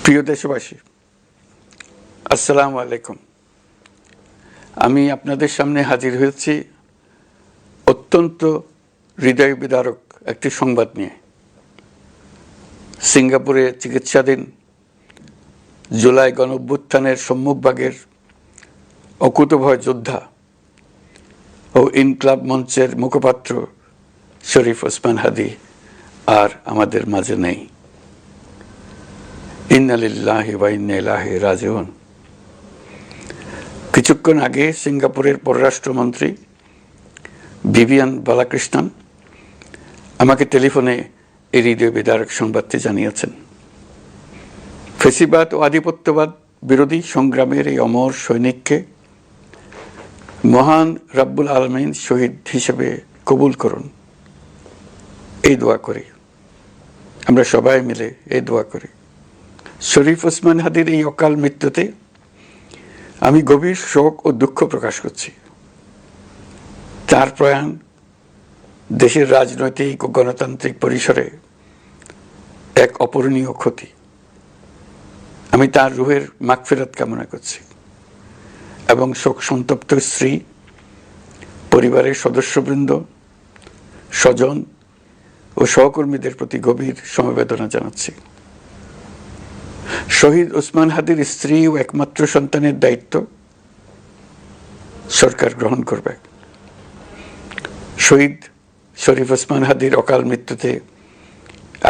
প্রিয় দেশবাসী, আসসালামু আলাইকুম। আমি আপনাদের সামনে হাজির হয়েছি অত্যন্ত হৃদয় বিদারক একটি সংবাদ নিয়ে। সিঙ্গাপুরে চিকিৎসাধীন জুলাই গণঅভ্যুত্থানের সম্মুখভাগের অকুতোভয় যোদ্ধা ও ইনকলাব মঞ্চের মুখপাত্র শরীফ ওসমান হাদী আর আমাদের মাঝে নেই। ইন্না লিল্লাহি ওয়া ইন্না ইলাইহি রাজিউন। কিছুক্ষণ আগে সিঙ্গাপুরের পররাষ্ট্রমন্ত্রী ভিভিয়ান বালাকৃষ্ণন আমাকে টেলিফোনে এই হৃদয় বিদারক সংবাদটি জানিয়েছেন। ফেসিবাদ ও আধিপত্যবাদ বিরোধী সংগ্রামের এই অমর সৈনিককে মহান রব্বুল আলামিন শহীদ হিসেবে কবুল করুন, এই দোয়া করি। আমরা সবাই মিলে এই দোয়া করি। শরীফ ওসমান হাদীর এই অকাল মৃত্যুতে আমি গভীর শোক ও দুঃখ প্রকাশ করছি। তার প্রয়াণ দেশের রাজনৈতিক ও গণতান্ত্রিক পরিসরে এক অপূরণীয় ক্ষতি। আমি তার রুহের মাগফিরাত কামনা করছি এবং শোক সন্তপ্ত স্ত্রী, পরিবারের সদস্যবৃন্দ, স্বজন ও সহকর্মীদের প্রতি গভীর সমবেদনা জানাচ্ছি। শহীদ ওসমান হাদীর স্ত্রী ও একমাত্র সন্তানের দায়িত্ব সরকার গ্রহণ করবে। শহীদ শরীফ ওসমান হাদীর অকাল মৃত্যুতে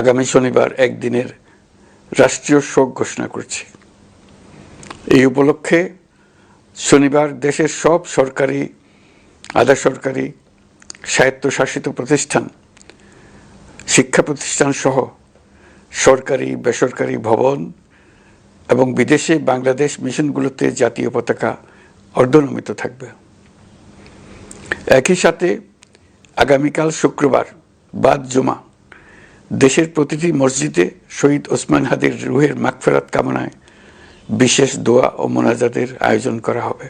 আগামী শনিবার একদিনের রাষ্ট্রীয় শোক ঘোষণা করছি। এই উপলক্ষে শনিবার দেশের সব সরকারি, আধা সরকারি, স্বায়ত্তশাসিত প্রতিষ্ঠান, শিক্ষা প্রতিষ্ঠান সহ সরকারি বেসরকারি ভবন এবং বিদেশে বাংলাদেশ মিশনগুলোতে জাতীয় পতাকা অর্ধনমিত থাকবে। একই সাথে আগামীকাল শুক্রবার বাদ জুমা দেশের প্রতিটি মসজিদে শহীদ ওসমান হাদীর রুহের মাগফিরাত কামনায় বিশেষ দোয়া ও মোনাজাতের আয়োজন করা হবে।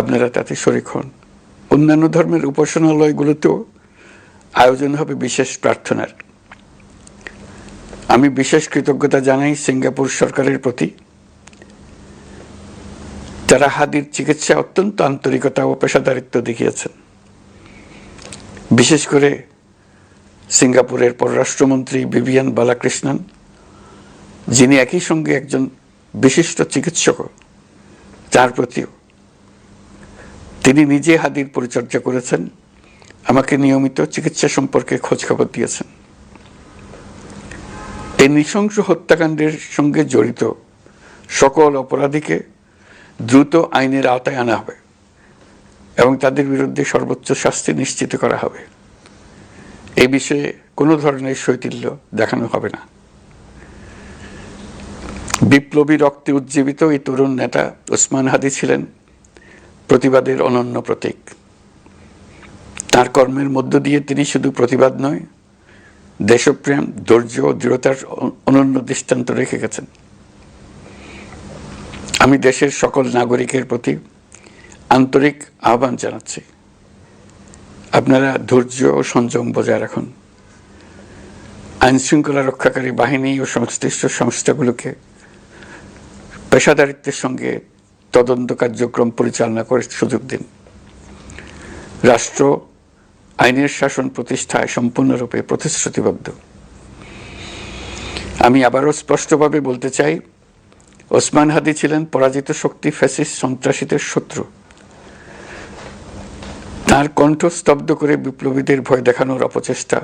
আপনারা তাতে শরীক হন। অন্যান্য ধর্মের উপাসনালয়গুলোতেও আয়োজন হবে বিশেষ প্রার্থনার। আমি বিশেষ কৃতজ্ঞতা জানাই সিঙ্গাপুর সরকারের প্রতি। তারা হাদীর চিকিৎসা অত্যন্ত আন্তরিকতা ও পেশাদারিত্ব দেখিয়েছেন। বিশেষ করে সিঙ্গাপুরের পররাষ্ট্রমন্ত্রী ভিভিয়ান বালাকৃষ্ণন, যিনি একই সঙ্গে একজন বিশিষ্ট চিকিৎসক, তার প্রতিও তিনি নিজে হাদীর পরিচর্যা করেছেন, আমাকে নিয়মিত চিকিৎসা সম্পর্কে খোঁজখবর দিয়েছেন। এই নৃশংস হত্যাকাণ্ডের সঙ্গে জড়িত সকল অপরাধীকে দ্রুত আইনের আওতায় আনা হবে এবং তাদের বিরুদ্ধে সর্বোচ্চ শাস্তি নিশ্চিত করা হবে। এই বিষয়ে কোনো ধরনের শৈথিল্য দেখানো হবে না। বিপ্লবী রক্তে উজ্জীবিত এই তরুণ নেতা ওসমান হাদী ছিলেন প্রতিবাদের অনন্য প্রতীক। তার কর্মের মধ্য দিয়ে তিনি শুধু প্রতিবাদ নয়, দেশপ্রেম, ধৈর্য ও দৃঢ়তার অনন্য দৃষ্টান্ত রেখে গেছেন। আমি দেশের সকল নাগরিকের প্রতি আন্তরিক আহ্বান জানাচ্ছি, আপনারা ধৈর্য ও সংযম বজায় রাখুন। আইনশৃঙ্খলা রক্ষাকারী বাহিনী ও সংশ্লিষ্ট সংস্থাগুলোকে পেশাদারিত্বের সঙ্গে তদন্ত কার্যক্রম পরিচালনা করে সুযোগ দিন। রাষ্ট্র আইনের শাসন প্রতিষ্ঠায় সম্পূর্ণরূপে প্রতিশ্রুতিবদ্ধ। আমি আবারও স্পষ্টভাবে বলতে চাই, ওসমান হাদী ছিলেন পরাজিত শক্তি ফ্যাসিস্ট সন্ত্রাসীদের শত্রু। তার কণ্ঠ স্তব্ধ করে বিপ্লবীদের ভয় দেখানোর অপচেষ্টা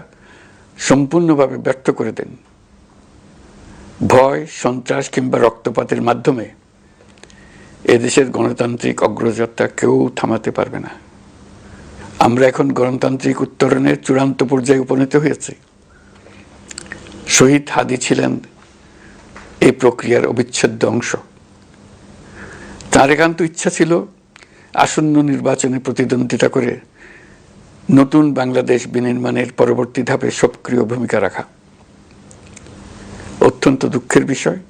সম্পূর্ণভাবে ব্যর্থ করে দেন। ভয়, সন্ত্রাস কিংবা রক্তপাতের মাধ্যমে এদেশের গণতান্ত্রিক অগ্রযাত্রা কেউ থামাতে পারবে না। আমরা এখন গণতান্ত্রিক উত্তরণের চূড়ান্ত পর্যায়ে উপনীত হয়েছি। শহীদ হাদী ছিলেন এই প্রক্রিয়ার অবিচ্ছেদ্য অংশ। তার একান্ত ইচ্ছা ছিল আসন্ন নির্বাচনে প্রতিদ্বন্দ্বিতা করে নতুন বাংলাদেশ বিনির্মাণের পরবর্তী ধাপে সক্রিয় ভূমিকা রাখা। অত্যন্ত দুঃখের বিষয়,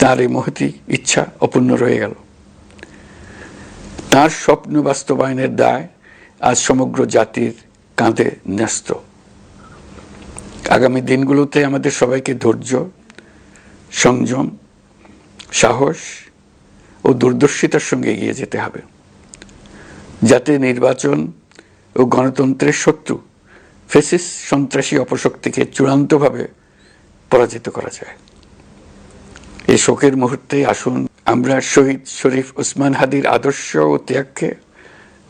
তার এই মহতী ইচ্ছা অপূর্ণ রয়ে গেল। তার স্বপ্ন বাস্তবায়নের দায় আজ সমগ্র জাতির কাঁধে ন্যস্ত। আগামী দিনগুলোতে আমাদের সবাইকে ধৈর্য, সংযম, সাহস ও দূরদর্শিতার সঙ্গে এগিয়ে যেতে হবে, যাতে নির্বাচন ও গণতন্ত্রের শত্রু ফ্যাসিস্ট সন্ত্রাসী অপশক্তিকে চূড়ান্তভাবে পরাজিত করা যায়। এই শোকের মুহূর্তে আসুন আমরা শহীদ শরীফ ওসমান হাদির আদর্শ ও ত্যাগকে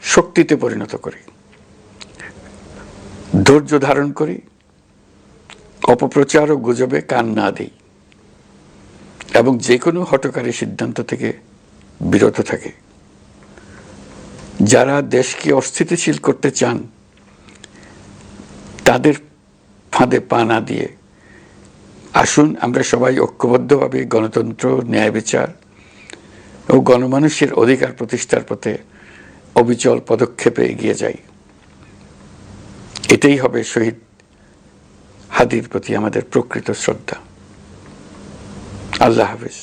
শক্তিতে পরিণত করি, ধৈর্য ধারণ করি, অপপ্রচার ও গুজবে কান না দিই এবং যে কোনো হঠকারী সিদ্ধান্ত থেকে বিরত থাকে। যারা দেশকে অস্থিতিশীল করতে চান তাদের ফাঁদে পা না দিয়ে আসুন আমরা সবাই ঐক্যবদ্ধভাবে গণতন্ত্র, ন্যায় বিচার ও গণমানুষের অধিকার প্রতিষ্ঠার পথে অবিচল পদক্ষেপে এগিয়ে যাই। এটাই হবে শহীদ হাদির প্রতি আমাদের প্রকৃত শ্রদ্ধা। আল্লাহ হাফেজ।